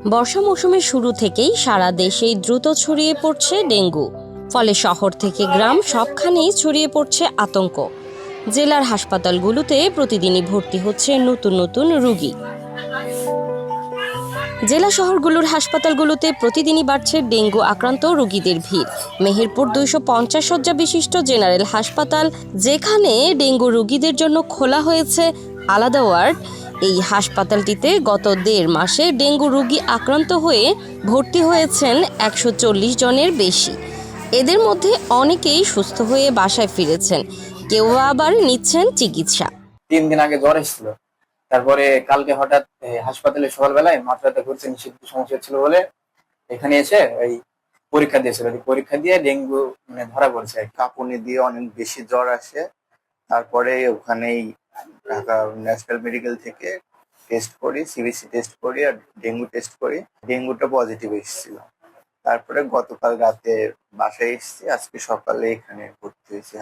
বর্ষা মৌসুমের শুরু থেকেই সারা দেশেই দ্রুত ছড়িয়ে পড়ছে ডেঙ্গু। ফলে শহর থেকে গ্রাম সবখানেই ছড়িয়ে পড়ছে আতঙ্ক। জেলার হাসপাতালগুলোতে প্রতিদিনই ভর্তি হচ্ছে নতুন নতুন রোগী। জেলা শহরগুলোর হাসপাতালগুলোতে প্রতিদিনই বাড়ছে ডেঙ্গু আক্রান্ত রোগীদের ভিড়। মেহেরপুর 250 শয্যা বিশিষ্ট জেনারেল হাসপাতাল, যেখানে ডেঙ্গু রোগীদের জন্য খোলা হয়েছে আলাদা ওয়ার্ড, এই হাসপাতালটিতে গত 1.5 মাসে ডেঙ্গু রোগী আক্রান্ত হয়ে ভর্তি হয়েছেন 140 জনের বেশি। এদের মধ্যে অনেকেই সুস্থ হয়ে বাসায় ফিরেছেন, কেউ আবার নিচ্ছেন চিকিৎসা। 3 দিন আগে জ্বর এসেছিল, তারপরে কালকে হঠাৎ হাসপাতালে সকালবেলায় মাথাটা ঘুরছে, নিষিদ্ধ সমস্যা ছিল বলে এখানে এসে ওই পরীক্ষা দিয়েছিল। পরীক্ষা দিয়ে ডেঙ্গু ধরা পড়ছে। কাঁপুনি দিয়ে অনেক বেশি জ্বর আসে, তারপরে ওখানেই ঢাকা ন্যাশনাল মেডিকেল থেকে টেস্ট করি, সিবিসি টেস্ট করি আর ডেঙ্গু টেস্ট করি। ডেঙ্গুটা পজিটিভ এসেছিল। তারপরে গতকাল রাতে বাসায় এসেছি, আজকে সকালে এখানে ভর্তি হয়েছি।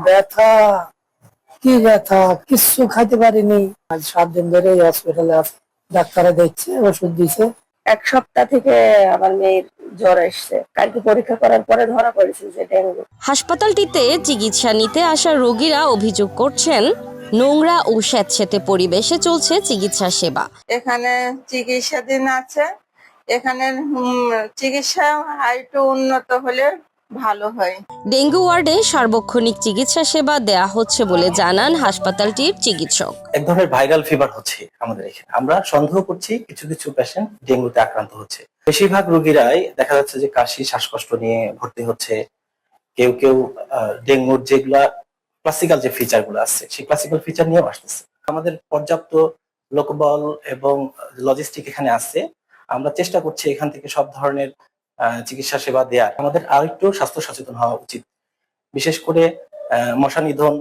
ব্যথা কি ব্যথা, কিচ্ছু খাইতে পারিনি। আজ 7 দিন ধরে হসপিটালে আছে, ডাক্তারে দেখছে, ওষুধ দিছে। 1 সপ্তাহ থেকে আমার মেয়ের জ্বর এসছে। কালকে পরীক্ষা করার পরে ধরা পড়েছে যে ডেঙ্গু। হাসপাতালটিতে চিকিৎসা নিতে আসা রোগীরা অভিযোগ করছেন, নোংরা ও স্যাঁতসেঁতে পরিবেশে চলছে চিকিৎসা সেবা। এখানে চিকিৎসাধীন আছে, এখানে চিকিৎসা আরেকটু উন্নত হলে ভালো হয়। ডেঙ্গু ওয়ার্ডে সার্বক্ষণিক চিকিৎসা সেবা দেয়া হচ্ছে বলে জানান হাসপাতালটির চিকিৎসক। এক ধরনের ভাইরাল ফিভার হচ্ছে আমাদের এখানে। আমরা সন্দেহ করছি কিছু কিছু পেশেন্ট ডেঙ্গুতে আক্রান্ত হচ্ছে। বেশিরভাগ রোগীরাই দেখা যাচ্ছে যে কাশি, শ্বাসকষ্ট নিয়ে ভর্তি হচ্ছে। কেউ কেউ ডেঙ্গুর যেগুলা ক্লাসিক্যাল যে ফিচার গুলো আছে সেই ক্লাসিক্যাল ফিচার নিয়েও আসতেছে। আমাদের পর্যাপ্ত লোকবল এবং লজিস্টিক এখানে আছে। আমরা চেষ্টা করছি এখান থেকে সব ধরনের চিকিৎসা সেবা দেওয়ার। আমাদের আরেকটু স্বাস্থ্য সচেতন হওয়া উচিত, বিশেষ করে মশা নিধন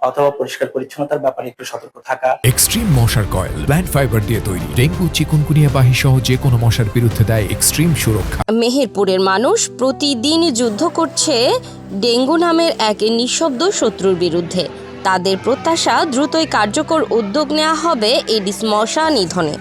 অথবা পরিষ্কার পরিচ্ছন্নতার ব্যাপারে একটু সতর্ক থাকা। এক্সট্রিম মশার কয়েল প্ল্যান্ট ফাইবার দিয়ে তৈরি, ডেঙ্গু, চিকুনগুনিয়া বাহি সহ যে কোনো মশার বিরুদ্ধে দেয় এক্সট্রিম সুরক্ষা। মেহেরপুরের মানুষ প্রতিদিন যুদ্ধ করছে ডেঙ্গু নামের এক নিঃশব্দ শত্রুর বিরুদ্ধে। তাদের প্রত্যাশা দ্রুতই কার্যকর উদ্যোগ নেওয়া হবে এডিস মশা নিধনে।